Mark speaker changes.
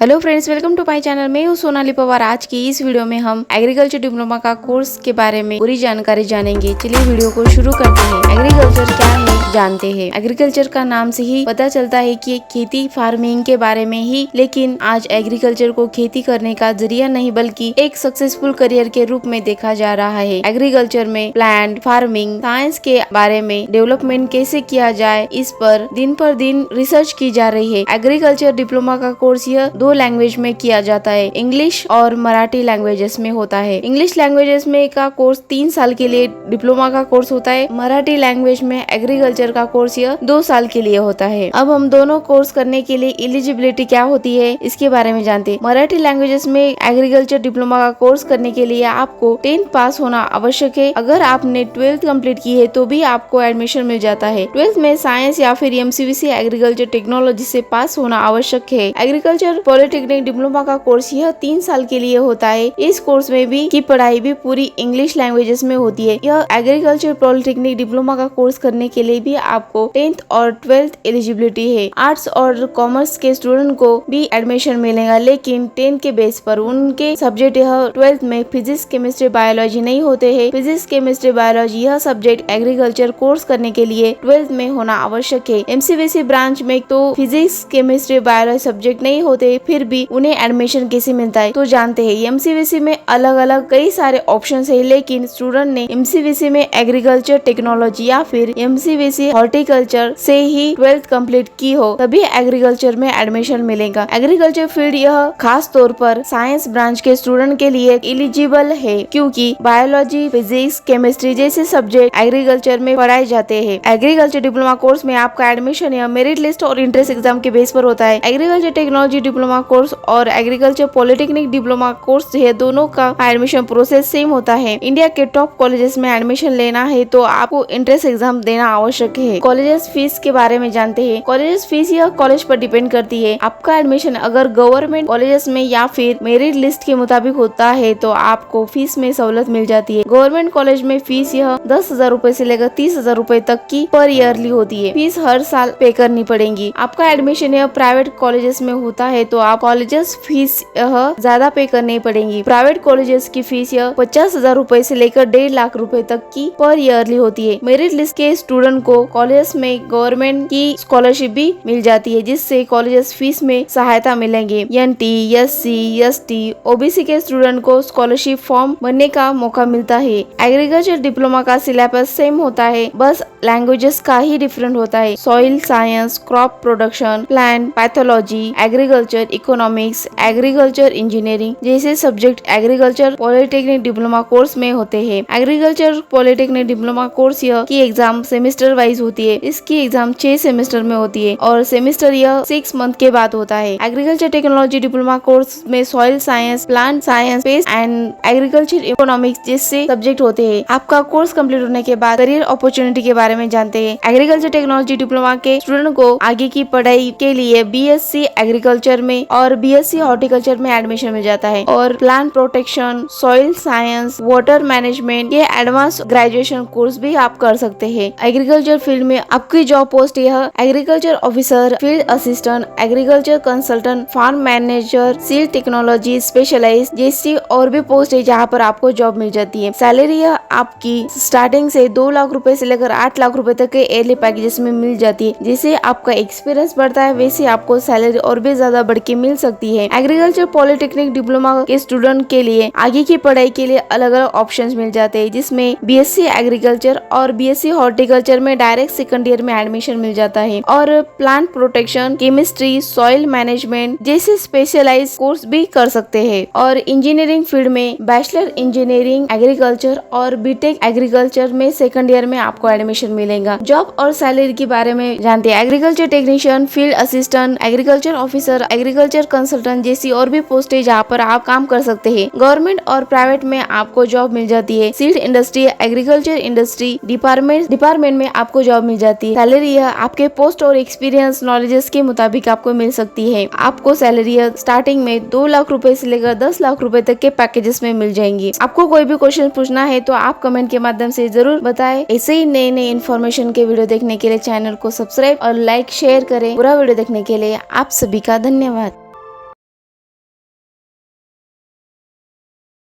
Speaker 1: Hello friends, welcome to my channel. मैं हूँ सोनाली पवार। आज की इस वीडियो में हम एग्रीकल्चर डिप्लोमा का कोर्स के बारे में पूरी जानकारी जानेंगे। चलिए वीडियो को शुरू करते हैं। एग्रीकल्चर क्या है जानते हैं। एग्रीकल्चर का नाम से ही पता चलता है कि खेती फार्मिंग के बारे में ही, लेकिन आज एग्रीकल्चर को खेती करने का जरिया नहीं बल्कि एक सक्सेसफुल करियर के रूप में देखा जा रहा है। एग्रीकल्चर में प्लांट फार्मिंग साइंस के बारे में डेवलपमेंट कैसे किया जाए, इस पर दिन रिसर्च की जा रही है। एग्रीकल्चर डिप्लोमा का कोर्स यह 2 लैंग्वेज में किया जाता है, इंग्लिश और मराठी लैंग्वेजेस में होता है। इंग्लिश लैंग्वेजेस में का कोर्स 3 साल के लिए डिप्लोमा का कोर्स होता है। मराठी लैंग्वेज में एग्रीकल्चर का कोर्स यह 2 साल के लिए होता है। अब हम दोनों कोर्स करने के लिए एलिजिबिलिटी क्या होती है इसके बारे में जानते हैं। मराठी लैंग्वेजेस में एग्रीकल्चर डिप्लोमा का कोर्स करने के लिए आपको 10th पास होना आवश्यक है। अगर आपने 12th कंप्लीट की है तो भी आपको एडमिशन मिल जाता है। 12th में साइंस या फिर MCVC एग्रीकल्चर टेक्नोलॉजी से पास होना आवश्यक है। एग्रीकल्चर पॉलिटेक्निक डिप्लोमा का कोर्स यह 3 साल के लिए होता है। इस कोर्स में भी की पढ़ाई भी पूरी इंग्लिश लैंग्वेजेस में होती है। यह एग्रीकल्चर पॉलिटेक्निक डिप्लोमा का कोर्स करने के लिए भी आपको 10th और 12th एलिजिबिलिटी है। आर्ट्स और कॉमर्स के स्टूडेंट को भी एडमिशन मिलेगा, लेकिन 10th के बेस पर उनके सब्जेक्ट यह 12th में फिजिक्स केमिस्ट्री बायोलॉजी नहीं होते हैं। फिजिक्स केमिस्ट्री बायोलॉजी यह सब्जेक्ट एग्रीकल्चर कोर्स करने के लिए 12th में होना आवश्यक है। MCVC ब्रांच में तो फिजिक्स केमिस्ट्री बायोलॉजी सब्जेक्ट नहीं होते, फिर भी उन्हें एडमिशन कैसे मिलता है तो जानते हैं। MCVC में अलग अलग कई सारे ऑप्शंस है, लेकिन स्टूडेंट ने MCVC में एग्रीकल्चर टेक्नोलॉजी या फिर MCVC हॉर्टिकल्चर से ही 12th कंप्लीट की हो तभी एग्रीकल्चर में एडमिशन मिलेगा। एग्रीकल्चर फील्ड यह खास तौर पर साइंस ब्रांच के स्टूडेंट के लिए एलिजिबल है, क्योंकि बायोलॉजी फिजिक्स केमिस्ट्री जैसे सब्जेक्ट एग्रीकल्चर में पढ़ाए जाते हैं। एग्रीकल्चर डिप्लोमा कोर्स में आपका एडमिशन या मेरिट लिस्ट और इंट्रेंस एग्जाम के बेस पर होता है। एग्रीकल्चर टेक्नोलॉजी डिप्लोमा कोर्स और एग्रीकल्चर पॉलिटेक्निक डिप्लोमा कोर्स है, दोनों का एडमिशन प्रोसेस सेम होता है। इंडिया के टॉप कॉलेजेस में एडमिशन लेना है तो आपको इंट्रेंस एग्जाम देना आवश्यक है। कॉलेजेस फीस के बारे में जानते हैं। कॉलेजेस फीस यह कॉलेज पर डिपेंड करती है। आपका एडमिशन अगर गवर्नमेंट कॉलेजेस में या फिर मेरिट लिस्ट के मुताबिक होता है तो आपको फीस में सहूलत मिल जाती है। गवर्नमेंट कॉलेज में फीस यह 10,000 रूपए से लेकर 30,000 रूपए तक की पर ईयरली होती है। फीस हर साल पे करनी पड़ेगी। आपका एडमिशन यह प्राइवेट कॉलेजेस में होता है तो आप कॉलेजेस फीस यह ज्यादा पे करनी पड़ेगी। प्राइवेट कॉलेजेस की फीस यह 50,000 रूपए से लेकर 1.5 लाख रूपए तक की पर ईयरली होती है। मेरिट लिस्ट के स्टूडेंट को कॉलेज में गवर्नमेंट की स्कॉलरशिप भी मिल जाती है, जिससे कॉलेजेस फीस में सहायता मिलेंगे। NT, SC, ST, OBC के स्टूडेंट को स्कॉलरशिप फॉर्म भरने का मौका मिलता है। एग्रीकल्चर डिप्लोमा का सिलेबस सेम होता है, बस लैंग्वेजेस का ही डिफरेंट होता है। Soil science, crop production, plant pathology, agriculture economics, agriculture engineering जैसे subject agriculture polytechnic diploma course में होते हैं। एग्रीकल्चर पॉलिटेक्निक डिप्लोमा कोर्स यह की एग्जाम सेमेस्टर वाइज होती है। इसकी एग्जाम 6 सेमेस्टर में होती है और सेमेस्टर यह 6 मंथ के बाद होता है। एग्रीकल्चर टेक्नोलॉजी डिप्लोमा कोर्स में soil science, plant science, paste and agriculture economics जैसे सब्जेक्ट होते हैं। आपका कोर्स कंप्लीट होने के बाद करियर अपॉर्चुनिटी के बारे में जानते हैं। एग्रीकल्चर टेक्नोलॉजी डिप्लोमा के स्टूडेंट को आगे की पढ़ाई के लिए BSc एग्रीकल्चर में और BSc हॉर्टिकल्चर में एडमिशन मिल जाता है और plant protection, soil science, water management ये एडवांस ग्रेजुएशन कोर्स भी आप कर सकते हैं। एग्रीकल्चर फील्ड में आपकी जॉब पोस्ट यह agriculture officer, field assistant, agriculture consultant, farm manager, seed technology specialist जैसी और भी पोस्ट है जहाँ पर आपको जॉब मिल जाती है। सैलरी यह आपकी स्टार्टिंग से 2 लाख रूपए से लेकर 8 लाख रूपए तक के ईयरली पैकेजेस में मिल जाती है। जैसे आपका एक्सपीरियंस बढ़ता है वैसे आपको सैलरी और भी ज्यादा बढ़ के मिल सकती है। एग्रीकल्चर पॉलिटेक्निक डिप्लोमा के स्टूडेंट के लिए आगे की पढ़ाई के लिए अलग अलग ऑप्शंस मिल जाते हैं, जिसमें BSc एग्रीकल्चर और BSc हॉर्टिकल्चर में डायरेक्ट सेकंड ईयर में एडमिशन मिल जाता है और plant protection, chemistry, soil management जैसे स्पेशलाइज कोर्स भी कर सकते हैं। और इंजीनियरिंग फील्ड में बैचलर इंजीनियरिंग एग्रीकल्चर और BTech एग्रीकल्चर में सेकंड ईयर में आपको एडमिशन मिलेगा। जॉब और सैलरी के बारे में जानते हैं। Agriculture technician, field assistant, agriculture officer, agriculture consultant जैसी और भी पोस्ट है जहाँ पर आप काम कर सकते हैं। गवर्नमेंट और प्राइवेट में आपको जॉब मिल जाती है। Seed industry, agriculture industry department में आपको जॉब मिल जाती है। सैलरी यह आपके पोस्ट और एक्सपीरियंस नॉलेजेस के मुताबिक आपको मिल सकती है। आपको सैलरी स्टार्टिंग में 2 लाख रूपए से लेकर 10 लाख रूपए तक के पैकेजेस में मिल जाएंगी। आपको कोई भी क्वेश्चन पूछना है तो आप कमेंट के माध्यम से जरूर बताएं। ऐसे ही नए इन्फॉर्मेशन के वीडियो देखने के लिए चैनल को सब्सक्राइब और लाइक शेयर करें। पूरा वीडियो देखने के लिए आप सभी का धन्यवाद।